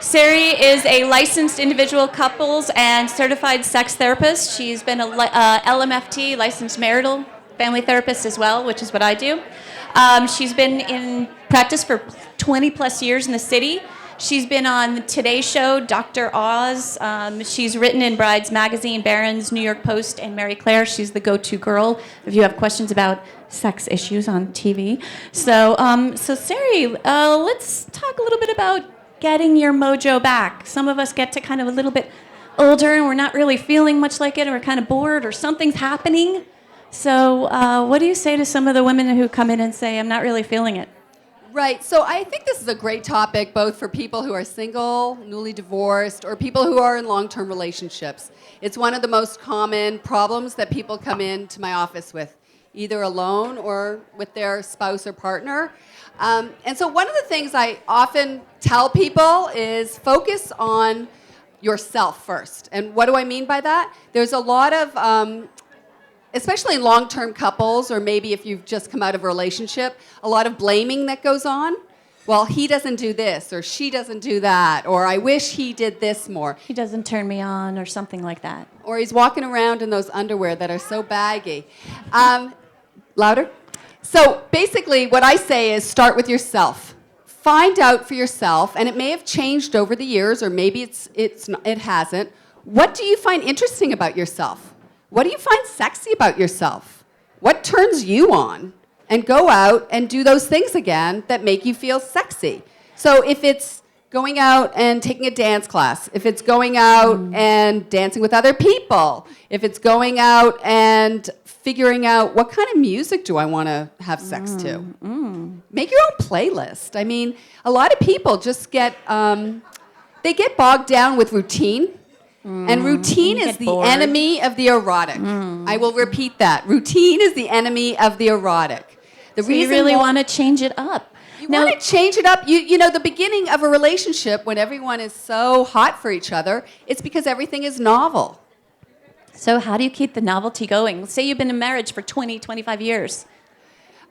Sari is a licensed individual couples and certified sex therapist. She's been a LMFT, licensed marital family therapist as well, which is what I do. She's been in practice for 20 plus years in the city. She's been on Today's Show, Dr. Oz. She's written in Brides Magazine, Barron's, New York Post, and Mary Claire. She's the go-to girl if you have questions about sex issues on TV. So Sari, let's talk a little bit about getting your mojo back. Some of us get to kind of a little bit older and we're not really feeling much like it, or we're kind of bored, or something's happening. So what do you say to some of the women who come in and say, I'm not really feeling it? Right. So I think this is a great topic, both for people who are single, newly divorced, or people who are in long-term relationships. It's one of the most common problems that people come into my office with, either alone or with their spouse or partner. And so one of the things I often tell people is focus on yourself first. And what do I mean by that? There's a lot of especially in long-term couples, or maybe if you've just come out of a relationship, a lot of blaming that goes on. Well, he doesn't do this, or she doesn't do that, or I wish he did this more. He doesn't turn me on, or something like that. Or he's walking around in those underwear that are so baggy. Louder? So basically what I say is start with yourself. Find out for yourself, and it may have changed over the years, or maybe it hasn't. What do you find interesting about yourself? What do you find sexy about yourself? What turns you on? And go out and do those things again that make you feel sexy. So if it's going out and taking a dance class, if it's going out and dancing with other people, if it's going out and figuring out what kind of music do I want to have sex to. Make your own playlist. I mean, a lot of people just get bogged down with routine. And routine is the enemy of the erotic. I will repeat that. Routine is the enemy of the erotic. So you really want to change it up. You want to change it up. You know, the beginning of a relationship, when everyone is so hot for each other, it's because everything is novel. So how do you keep the novelty going? Say you've been in marriage for 20, 25 years.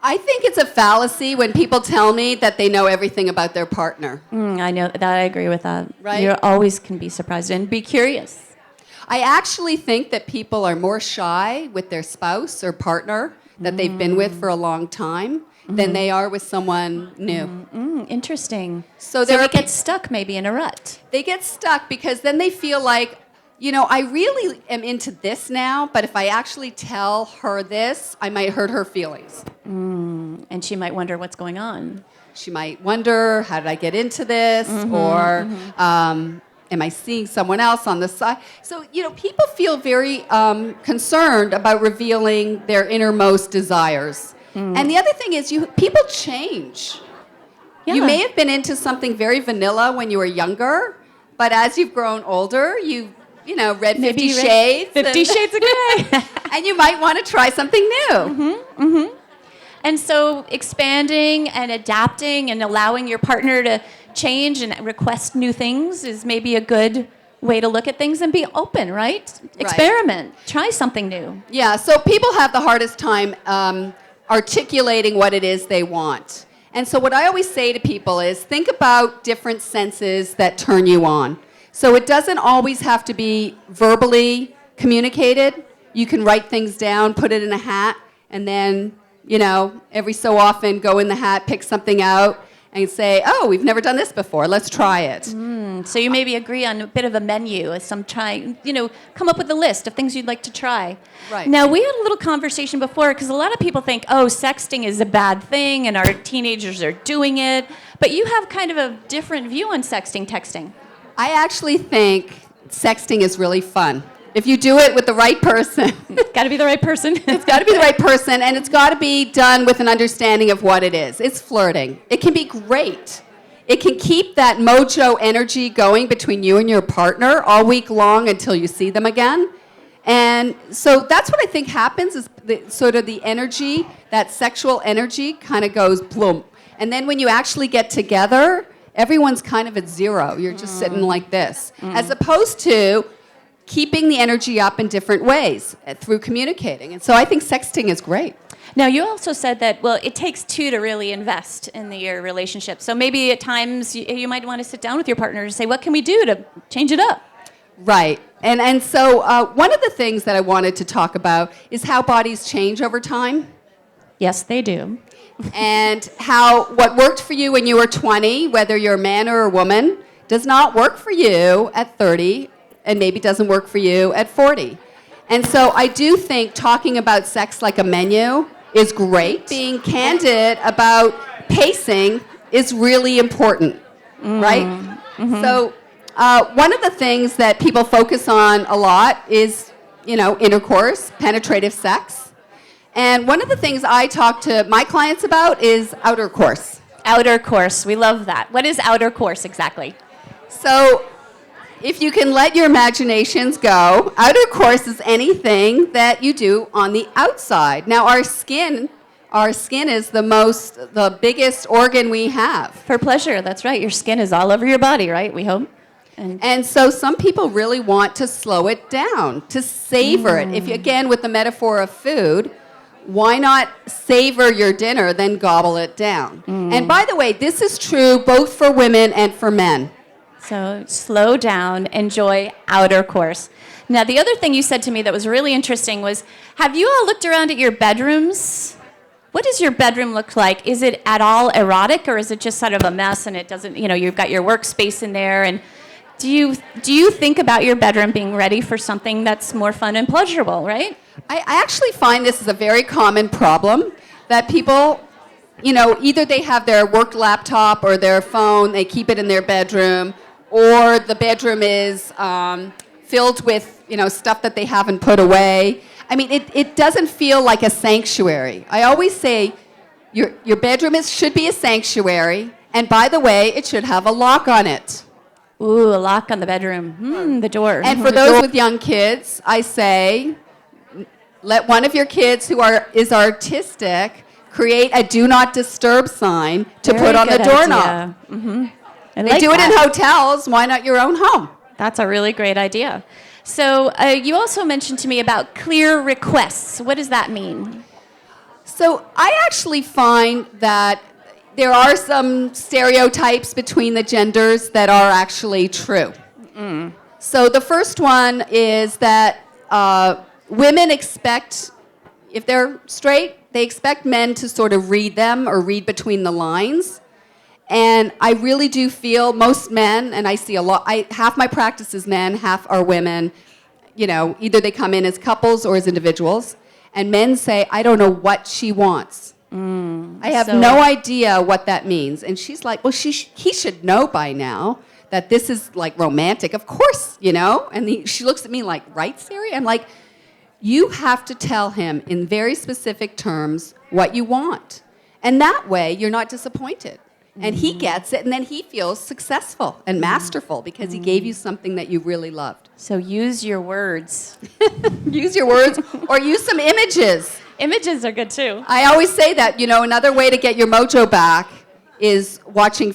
I think it's a fallacy when people tell me that they know everything about their partner. I know that. I agree with that. Right? You always can be surprised and be curious. I actually think that people are more shy with their spouse or partner that they've been with for a long time than they are with someone new. Interesting. So they get stuck maybe in a rut. They get stuck because then they feel like, you know, I really am into this now, but if I actually tell her this, I might hurt her feelings. And she might wonder what's going on. She might wonder, how did I get into this? Or am I seeing someone else on the side? So, you know, people feel very concerned about revealing their innermost desires. And the other thing is, people change. Yeah. You may have been into something very vanilla when you were younger, but as you've grown older, you know, read 50 Shades. 50 Shades of Grey. And you might want to try something new. And so expanding and adapting and allowing your partner to change and request new things is maybe a good way to look at things and be open, right? Experiment. Try something new. Yeah, so people have the hardest time articulating what it is they want. And so what I always say to people is think about different senses that turn you on. So it doesn't always have to be verbally communicated. You can write things down, put it in a hat, and then, you know, every so often go in the hat, pick something out, and say, oh, we've never done this before, let's try it. So you maybe agree on a bit of a menu, come up with a list of things you'd like to try. Right. Now, we had a little conversation before, because a lot of people think, oh, sexting is a bad thing, and our teenagers are doing it. But you have kind of a different view on sexting, texting. I actually think sexting is really fun. If you do it with the right person. It's got to be the right person. It's got to be the right person, and it's got to be done with an understanding of what it is. It's flirting. It can be great. It can keep that mojo energy going between you and your partner all week long until you see them again. And so that's what I think happens is the energy, that sexual energy kind of goes bloom. And then when you actually get together, everyone's kind of at zero. You're just sitting like this. As opposed to keeping the energy up in different ways through communicating. And so I think sexting is great. Now, you also said that, well, it takes two to really invest in your relationship. So maybe at times you might want to sit down with your partner and say, what can we do to change it up? Right. And so one of the things that I wanted to talk about is how bodies change over time. Yes, they do. And how what worked for you when you were 20, whether you're a man or a woman, does not work for you at 30 and maybe doesn't work for you at 40. And so I do think talking about sex like a menu is great. Being candid about pacing is really important, right? Mm-hmm. So one of the things that people focus on a lot is, intercourse, penetrative sex. And one of the things I talk to my clients about is outer course. Outer course, we love that. What is outer course exactly? So if you can let your imaginations go, outer course is anything that you do on the outside. Now, our skin is the biggest organ we have. For pleasure, that's right. Your skin is all over your body, right? We hope. And so some people really want to slow it down, to savor it. If you, again, with the metaphor of food, why not savor your dinner, then gobble it down? And by the way, this is true both for women and for men. So slow down, enjoy outer course. Now, the other thing you said to me that was really interesting was, have you all looked around at your bedrooms? What does your bedroom look like? Is it at all erotic, or is it just sort of a mess and it doesn't, you've got your workspace in there? And do you think about your bedroom being ready for something that's more fun and pleasurable, right? I actually find this is a very common problem, that people, either they have their work laptop or their phone, they keep it in their bedroom, or the bedroom is filled with, stuff that they haven't put away. I mean, it doesn't feel like a sanctuary. I always say your bedroom should be a sanctuary, and by the way, it should have a lock on it. Ooh, a lock on the bedroom. The door. And for those with young kids, I say, let one of your kids who is artistic create a do not disturb sign to put on the doorknob. They do it in hotels. Why not your own home? That's a really great idea. So you also mentioned to me about clear requests. What does that mean? So I actually find that there are some stereotypes between the genders that are actually true. So the first one is that women expect, if they're straight, they expect men to sort of read them or read between the lines. And I really do feel most men, and I see a lot, half my practice is men, half are women, either they come in as couples or as individuals, and men say, I don't know what she wants. I have no idea what that means. And she's like, well, he should know by now that this is like romantic. Of course, And she looks at me like, right, Sari? I'm like, you have to tell him in very specific terms what you want. And that way, you're not disappointed. And he gets it, and then he feels successful and masterful because he gave you something that you really loved. So use your words. Use your words, or use some images. Images are good, too. I always say that, another way to get your mojo back is watching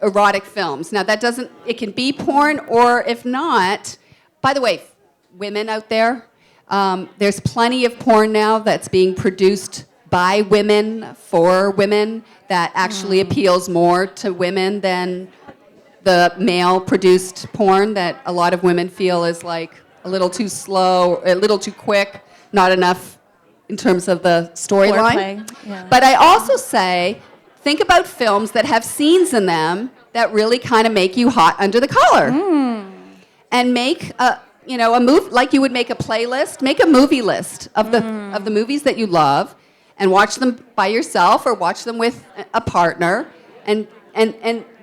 erotic films. Now, it can be porn, or if not, by the way, women out there, there's plenty of porn now that's being produced by women, for women, that actually appeals more to women than the male-produced porn that a lot of women feel is like a little too slow, a little too quick, not enough in terms of the storyline. Yeah. But I also say, think about films that have scenes in them that really kind of make you hot under the collar. And make a movie, like you would make a playlist, make a movie list of the movies that you love, and watch them by yourself or watch them with a partner. And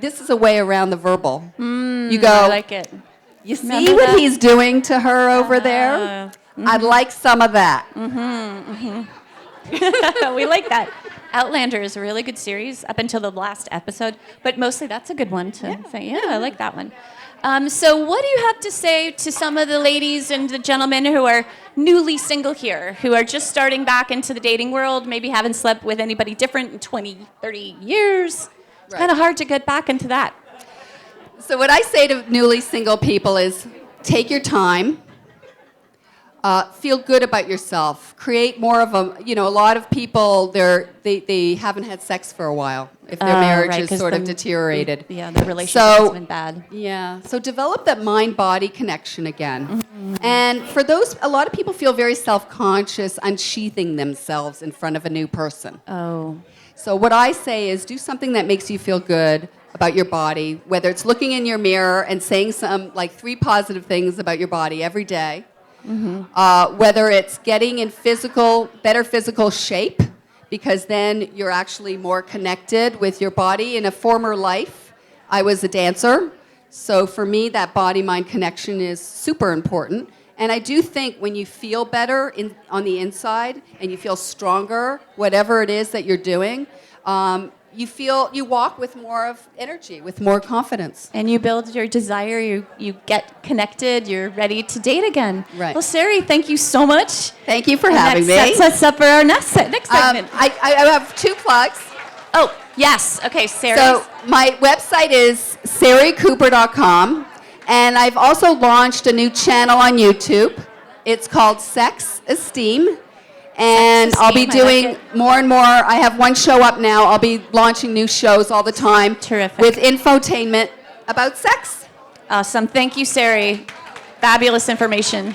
this is a way around the verbal. You go, I like it. You see what he's doing to her over there? I'd like some of that. We like that. Outlander is a really good series up until the last episode, but mostly that's a good one to say. Yeah, I like that one. So what do you have to say to some of the ladies and the gentlemen who are newly single here, who are just starting back into the dating world, maybe haven't slept with anybody different in 20, 30 years? It's kind of hard to get back into that. So what I say to newly single people is take your time, Feel good about yourself. Create more of a, you know, a lot of people, they haven't had sex for a while if their marriage right, is 'cause sort of the- deteriorated. Yeah, the relationship has been bad. Yeah, so develop that mind-body connection again. And for those, a lot of people feel very self-conscious unsheathing themselves in front of a new person. Oh. So what I say is do something that makes you feel good about your body, whether it's looking in your mirror and saying some, like 3 positive things about your body every day, whether it's getting in better physical shape, because then you're actually more connected with your body. In a former life, I was a dancer, so for me, that body-mind connection is super important. And I do think when you feel better on the inside and you feel stronger, whatever it is that you're doing, you walk with more of energy, with more confidence. And you build your desire, you get connected, you're ready to date again. Right. Well, Sari, thank you so much. Thank you for And having me. that sets us up for our next segment. I have 2 plugs. Oh, yes. Okay, Sari. So my website is saricooper.com, and I've also launched a new channel on YouTube. It's called Sex Esteem. And I'll be doing more and more. I have 1 show up now. I'll be launching new shows all the time. Terrific. With infotainment about sex. Awesome. Thank you, Sari. Fabulous information.